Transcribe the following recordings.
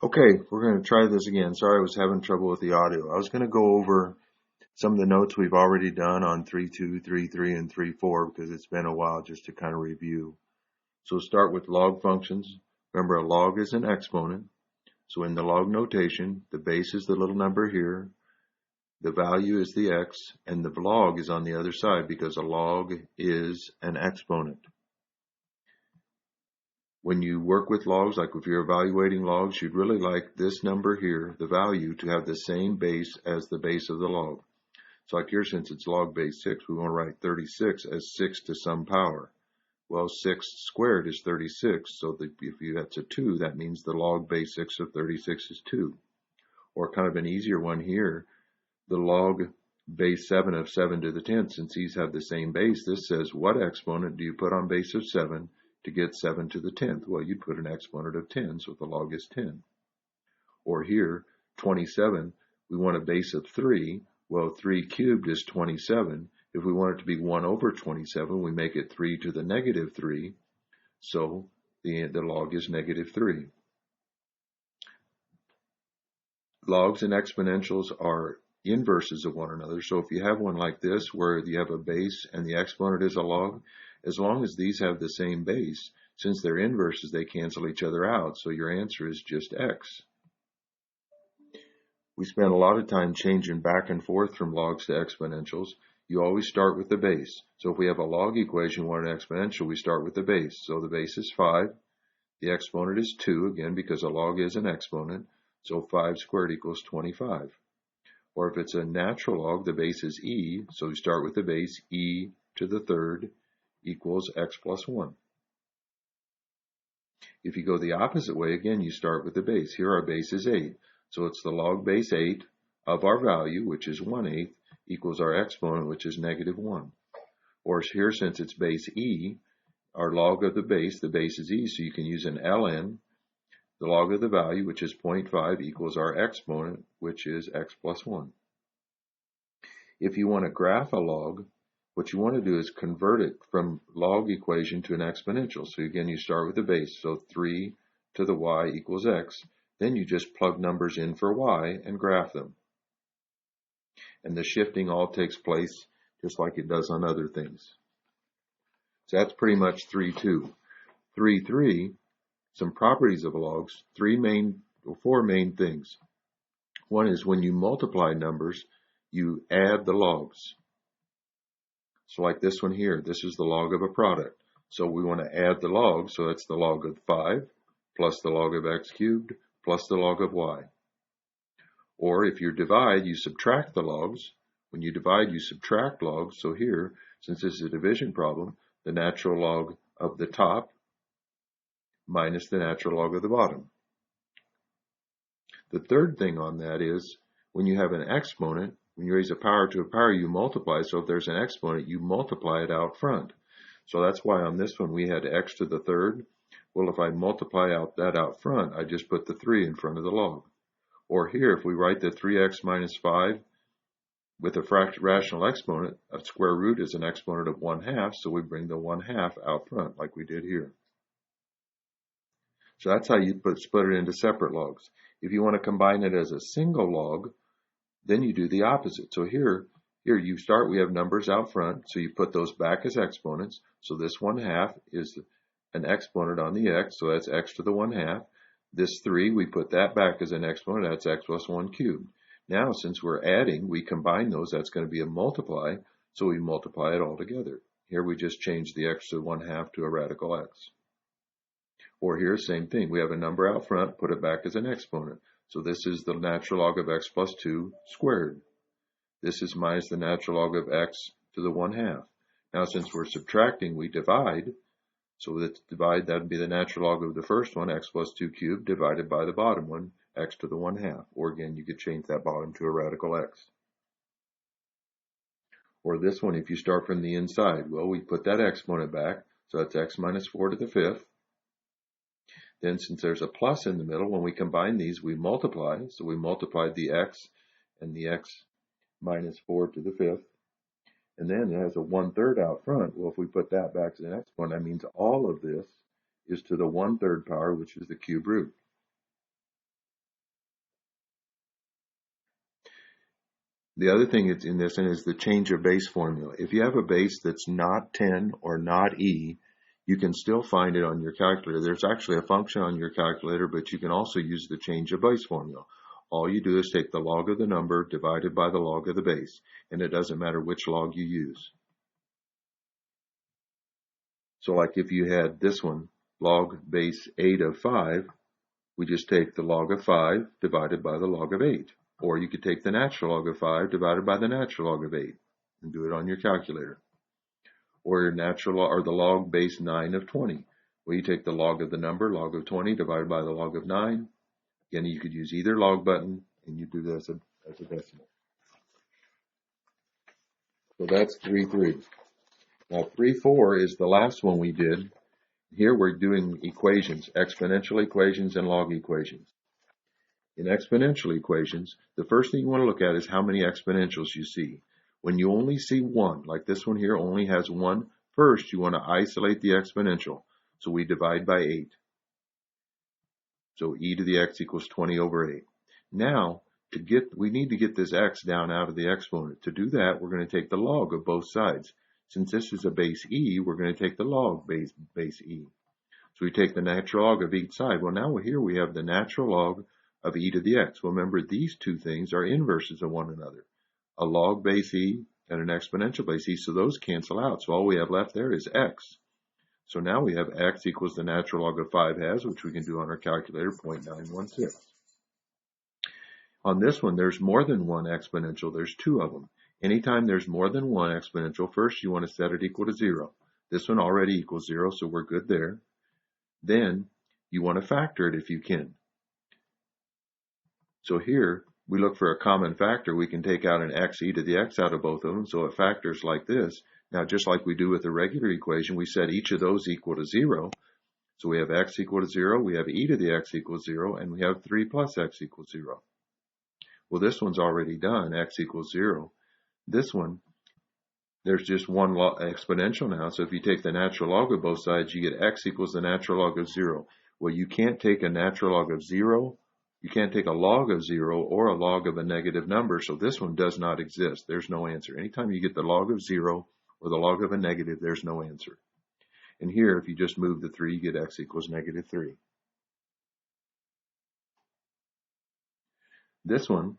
Okay, we're going to try this again. Sorry, I was having trouble with the audio. I was going to go over some of the notes we've already done on 3.2, 3.3, and 3.4 because it's been a while just to kind of review. So start with log functions. Remember, a log is an exponent. So in the log notation, the base is the little number here, the value is the x, and the log is on the other side because a log is an exponent. When you work with logs, like if you're evaluating logs, you'd really like this number here, the value, to have the same base as the base of the log. So like here, since it's log base 6, we want to write 36 as 6 to some power. Well, 6 squared is 36, so that's a 2, that means the log base 6 of 36 is 2. Or kind of an easier one here, the log base 7 of 7 to the 10th, since these have the same base, this says what exponent do you put on base of 7 to get 7 to the 10th? Well, you'd put an exponent of 10, so the log is 10. Or here, 27, we want a base of 3. Well, 3 cubed is 27. If we want it to be 1 over 27, we make it 3 to the negative 3. So the log is negative 3. Logs and exponentials are inverses of one another. So if you have one like this, where you have a base and the exponent is a log, as long as these have the same base, since they're inverses, they cancel each other out. So your answer is just x. We spend a lot of time changing back and forth from logs to exponentials. You always start with the base. So if we have a log equation, we want an exponential, we start with the base. So the base is 5. The exponent is 2, again, because a log is an exponent. So 5 squared equals 25. Or if it's a natural log, the base is e. So we start with the base, e to the third equals x plus 1. If you go the opposite way, again, you start with the base. Here our base is 8. So it's the log base 8 of our value, which is 1/8, equals our exponent, which is negative 1. Or here, since it's base e, our log of the base is e, so you can use an ln. The log of the value, which is 0.5, equals our exponent, which is x plus 1. If you want to graph a log, what you want to do is convert it from log equation to an exponential. So again, you start with the base, so 3 to the y equals x. Then you just plug numbers in for y and graph them. And the shifting all takes place just like it does on other things. So that's pretty much 3.2. 3.3, some properties of logs, four main things. One is when you multiply numbers, you add the logs. So like this one here, this is the log of a product. So we want to add the log, so that's the log of 5 plus the log of x cubed plus the log of y. Or if you divide, you subtract the logs. When you divide, you subtract logs. So here, since this is a division problem, the natural log of the top minus the natural log of the bottom. The third thing on that is when you have an exponent, when you raise a power to a power, you multiply. So if there's an exponent, you multiply it out front. So that's why on this one we had x to the third. Well, if I multiply out front, I just put the 3 in front of the log. Or here, if we write the 3x minus 5 with a rational exponent, a square root is an exponent of 1/2, so we bring the 1/2 out front like we did here. So that's how you split it into separate logs. If you want to combine it as a single log, then you do the opposite. So here you start, we have numbers out front, so you put those back as exponents. So this 1/2 is an exponent on the x, so that's x to the 1/2. This 3, we put that back as an exponent, that's x plus 1 cubed. Now, since we're adding, we combine those, that's going to be a multiply, so we multiply it all together. Here we just change the x to 1/2 to a radical x. Or here, same thing, we have a number out front, put it back as an exponent. So this is the natural log of x plus 2 squared. This is minus the natural log of x to the 1/2. Now, since we're subtracting, we divide. So let's divide, that would be the natural log of the first one, x plus 2 cubed, divided by the bottom one, x to the 1/2. Or again, you could change that bottom to a radical x. Or this one, if you start from the inside, well, we put that exponent back, so that's x minus 4 to the 5th. Then since there's a plus in the middle, when we combine these, we multiply. So we multiplied the x and the x minus 4 to the 5th. And then it has a 1/3 out front. Well, if we put that back to the next one, that means all of this is to the 1/3 power, which is the cube root. The other thing that's in this is the change of base formula. If you have a base that's not 10 or not e, you can still find it on your calculator. There's actually a function on your calculator, but you can also use the change of base formula. All you do is take the log of the number divided by the log of the base, and it doesn't matter which log you use. So like if you had this one, log base 8 of 5, we just take the log of 5 divided by the log of 8. Or you could take the natural log of 5 divided by the natural log of 8 and do it on your calculator. Or your natural or the log base 9 of 20. Well, you take the log of the number, log of 20 divided by the log of 9. Again, you could use either log button, and you do this as a decimal. So that's 3-3. Now 3-4 is the last one we did. Here we're doing equations, exponential equations and log equations. In exponential equations, the first thing you want to look at is how many exponentials you see. When you only see one, like this one here only has one, first you want to isolate the exponential. So we divide by 8. So e to the x equals 20 over 8. Now, we need to get this x down out of the exponent. To do that, we're going to take the log of both sides. Since this is a base e, we're going to take the log base e. So we take the natural log of each side. Well, now here we have the natural log of e to the x. Well, remember, these two things are inverses of one another. A log base e and an exponential base e, so those cancel out. So all we have left there is x. So now we have x equals the natural log of 5 has, which we can do on our calculator, 0.916. On this one, there's more than one exponential. There's two of them. Anytime there's more than one exponential, first you want to set it equal to 0. This one already equals 0, so we're good there. Then you want to factor it if you can. So here, we look for a common factor. We can take out an x e to the x out of both of them, so it factors like this. Now, just like we do with the regular equation, we set each of those equal to 0. So we have x equal to 0, we have e to the x equals 0, and we have 3 plus x equals 0. Well, this one's already done, x equals 0. This one, there's just one exponential now, so if you take the natural log of both sides, you get x equals the natural log of 0. Well, you can't take a natural log of 0, you can't take a log of 0 or a log of a negative number, so this one does not exist. There's no answer. Anytime you get the log of 0 or the log of a negative, there's no answer. And here, if you just move the 3, you get x equals negative 3. This one,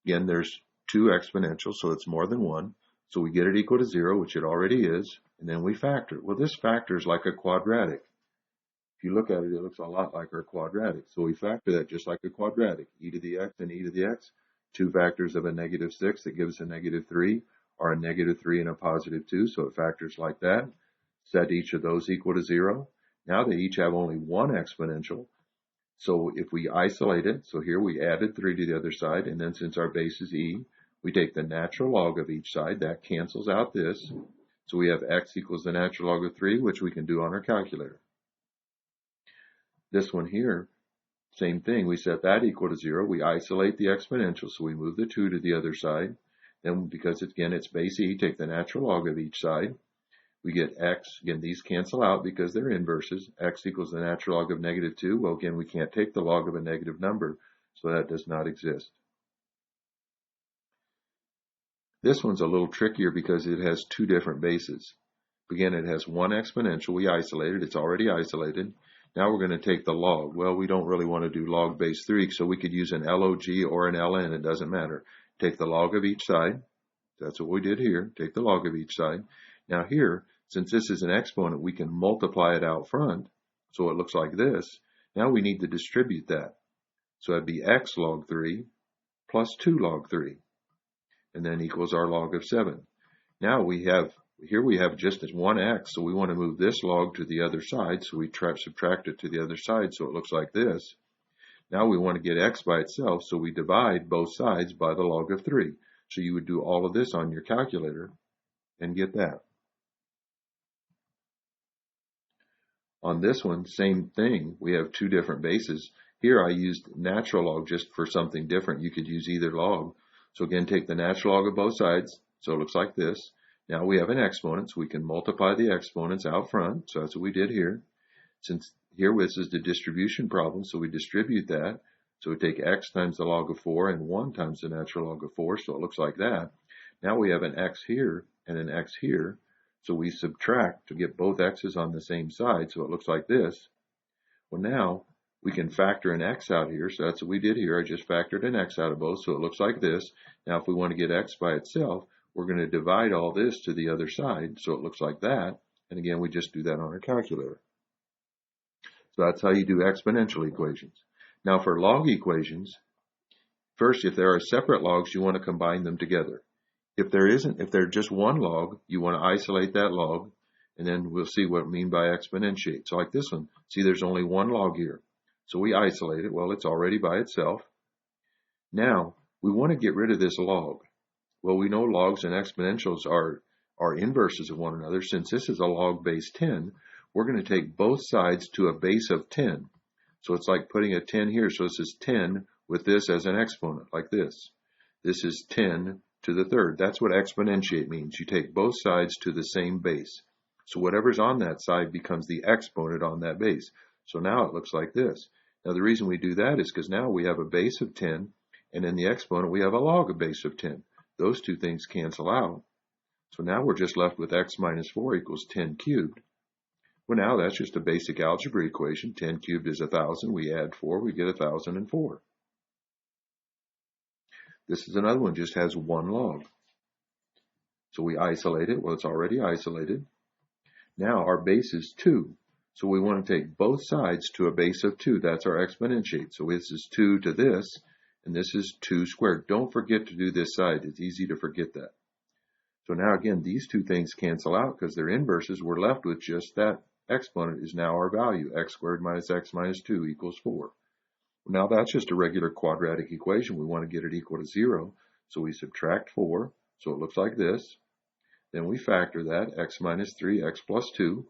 again, there's two exponentials, so it's more than one. So we get it equal to 0, which it already is, and then we factor it. Well, this factor is like a quadratic. If you look at it, it looks a lot like our quadratic. So we factor that just like a quadratic. E to the x and e to the x, two factors of a negative 6 that gives us a negative 3, or a negative 3 and a positive 2, so it factors like that. Set each of those equal to 0. Now they each have only one exponential. So if we isolate it, so here we added 3 to the other side, and then since our base is e, we take the natural log of each side. That cancels out this. So we have x equals the natural log of 3, which we can do on our calculator. This one here, same thing. We set that equal to 0. We isolate the exponential, so we move the 2 to the other side. Then because, again, it's base e, take the natural log of each side. We get x. Again, these cancel out because they're inverses. X equals the natural log of negative 2. Well, again, we can't take the log of a negative number, so that does not exist. This one's a little trickier because it has two different bases. Again, it has one exponential. We isolated. It's already isolated. Now we're going to take the log. Well, we don't really want to do log base 3, so we could use an log or an ln. It doesn't matter. Take the log of each side. That's what we did here. Take the log of each side. Now here, since this is an exponent, we can multiply it out front, so it looks like this. Now we need to distribute that. So that'd be x log 3 plus 2 log 3, and then equals our log of 7. Now here we have just as one x, so we want to move this log to the other side, so we subtract it to the other side, so it looks like this. Now we want to get x by itself, so we divide both sides by the log of 3. So you would do all of this on your calculator and get that. On this one, same thing. We have two different bases. Here I used natural log just for something different. You could use either log. So again, take the natural log of both sides, so it looks like this. Now we have an exponent, so we can multiply the exponents out front. So that's what we did here. Since here this is the distribution problem, so we distribute that. So we take x times the log of 4 and 1 times the natural log of 4, so it looks like that. Now we have an x here and an x here, so we subtract to get both x's on the same side, so it looks like this. Well, now we can factor an x out here, so that's what we did here. I just factored an x out of both, so it looks like this. Now if we want to get x by itself, we're going to divide all this to the other side, so it looks like that. And again, we just do that on our calculator. So that's how you do exponential equations. Now for log equations, first, if there are separate logs, you want to combine them together. If they're just one log, you want to isolate that log, and then we'll see what we mean by exponentiate. So like this one, see there's only one log here. So we isolate it. Well, it's already by itself. Now, we want to get rid of this log. Well, we know logs and exponentials are inverses of one another. Since this is a log base 10, we're going to take both sides to a base of 10. So it's like putting a 10 here. So this is 10 with this as an exponent, like this. This is 10 to the third. That's what exponentiate means. You take both sides to the same base. So whatever's on that side becomes the exponent on that base. So now it looks like this. Now the reason we do that is because now we have a base of 10, and in the exponent we have a log of base of 10. Those two things cancel out. So now we're just left with x minus 4 equals 10 cubed. Well, now that's just a basic algebra equation. 10 cubed is 1,000. We add 4, we get 1,004. This is another one, just has one log. So we isolate it. Well, it's already isolated. Now our base is 2. So we want to take both sides to a base of 2. That's our exponentiate. So this is 2 to this, and this is 2 squared. Don't forget to do this side. It's easy to forget that. So now again, these two things cancel out because they're inverses. We're left with just that exponent is now our value. X squared minus x minus 2 equals 4. Now that's just a regular quadratic equation. We want to get it equal to 0. So we subtract 4. So it looks like this. Then we factor that, x minus 3, x plus 2.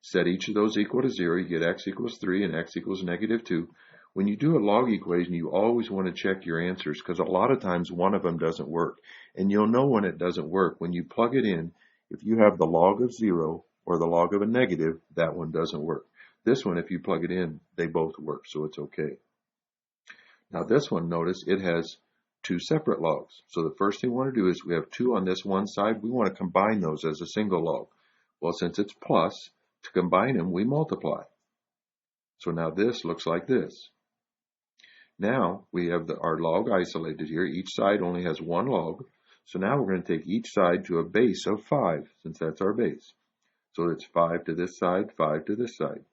Set each of those equal to 0. You get x equals 3 and x equals negative 2. When you do a log equation, you always want to check your answers because a lot of times one of them doesn't work. And you'll know when it doesn't work. When you plug it in, if you have the log of 0 or the log of a negative, that one doesn't work. This one, if you plug it in, they both work, so it's okay. Now this one, notice it has two separate logs. So the first thing we want to do is we have 2 on this one side. We want to combine those as a single log. Well, since it's plus, to combine them, we multiply. So now this looks like this. Now we have our log isolated here. Each side only has one log. So now we're going to take each side to a base of 5, since that's our base. So it's 5 to this side, 5 to this side.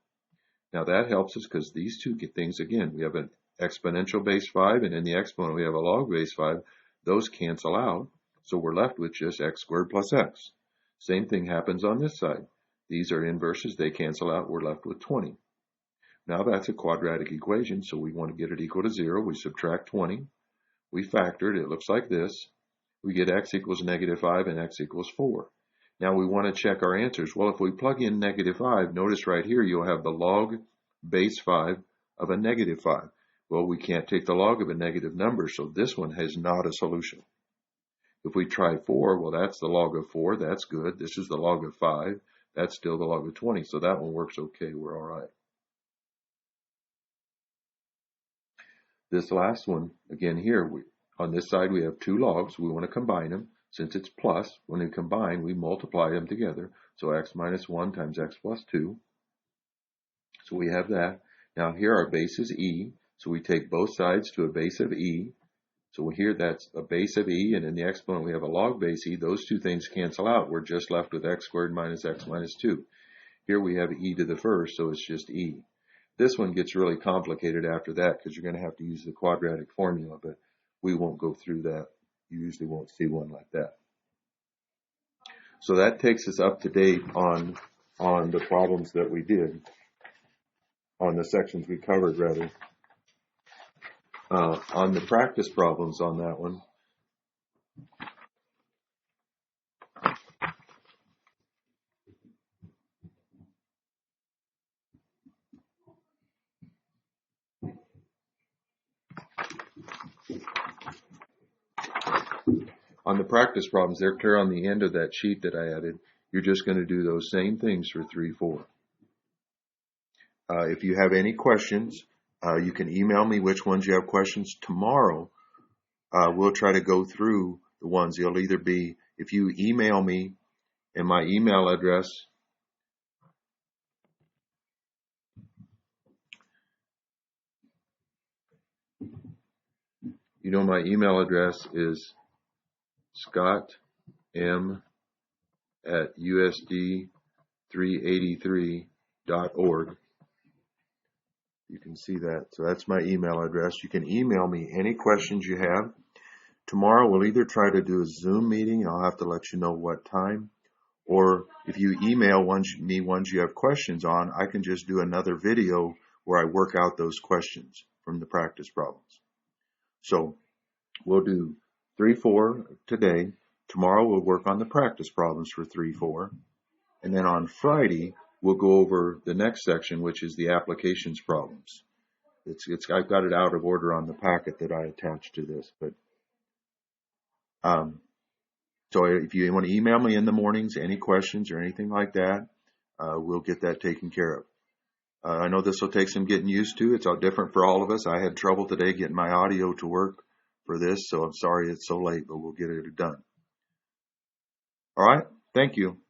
Now that helps us because these two things, again, we have an exponential base 5, and in the exponent we have a log base 5. Those cancel out, so we're left with just x squared plus x. Same thing happens on this side. These are inverses, they cancel out, we're left with 20. Now that's a quadratic equation, so we want to get it equal to 0. We subtract 20. We factor it. It looks like this. We get x equals negative 5 and x equals 4. Now we want to check our answers. Well, if we plug in negative 5, notice right here you'll have the log base 5 of a negative 5. Well, we can't take the log of a negative number, so this one has not a solution. If we try 4, well, that's the log of 4. That's good. This is the log of 5. That's still the log of 20, so that one works okay. We're all right. This last one, again here, on this side we have 2 logs. We want to combine them. Since it's plus, when we combine, we multiply them together. So x minus 1 times x plus 2. So we have that. Now here our base is e. So we take both sides to a base of e. So here that's a base of e, and in the exponent we have a log base e. Those two things cancel out. We're just left with x squared minus x minus 2. Here we have e to the first, so it's just e. This one gets really complicated after that because you're going to have to use the quadratic formula, but we won't go through that. You usually won't see one like that. So that takes us up to date on the problems that we did, on the sections we covered, rather. On the practice problems on that one, they're clear on the end of that sheet that I added. You're just going to do those same things for 3, 4. If you have any questions, You can email me which ones you have questions. Tomorrow, we'll try to go through the ones. It'll either be, if you email me, and my email address my email address is scottm@usd383.org. You can see that. So that's my email address. You can email me any questions you have. Tomorrow we'll either try to do a Zoom meeting. I'll have to let you know what time. Or if you email me ones you have questions on, I can just do another video where I work out those questions from the practice problems. So we'll do 3-4 today. Tomorrow we'll work on the practice problems for 3-4. And then on Friday, we'll go over the next section, which is the applications problems. I've got it out of order on the packet that I attached to this. But so if you want to email me in the mornings, any questions or anything like that, we'll get that taken care of. I know this will take some getting used to. It's all different for all of us. I had trouble today getting my audio to work for this, so I'm sorry it's so late, but we'll get it done. All right. Thank you.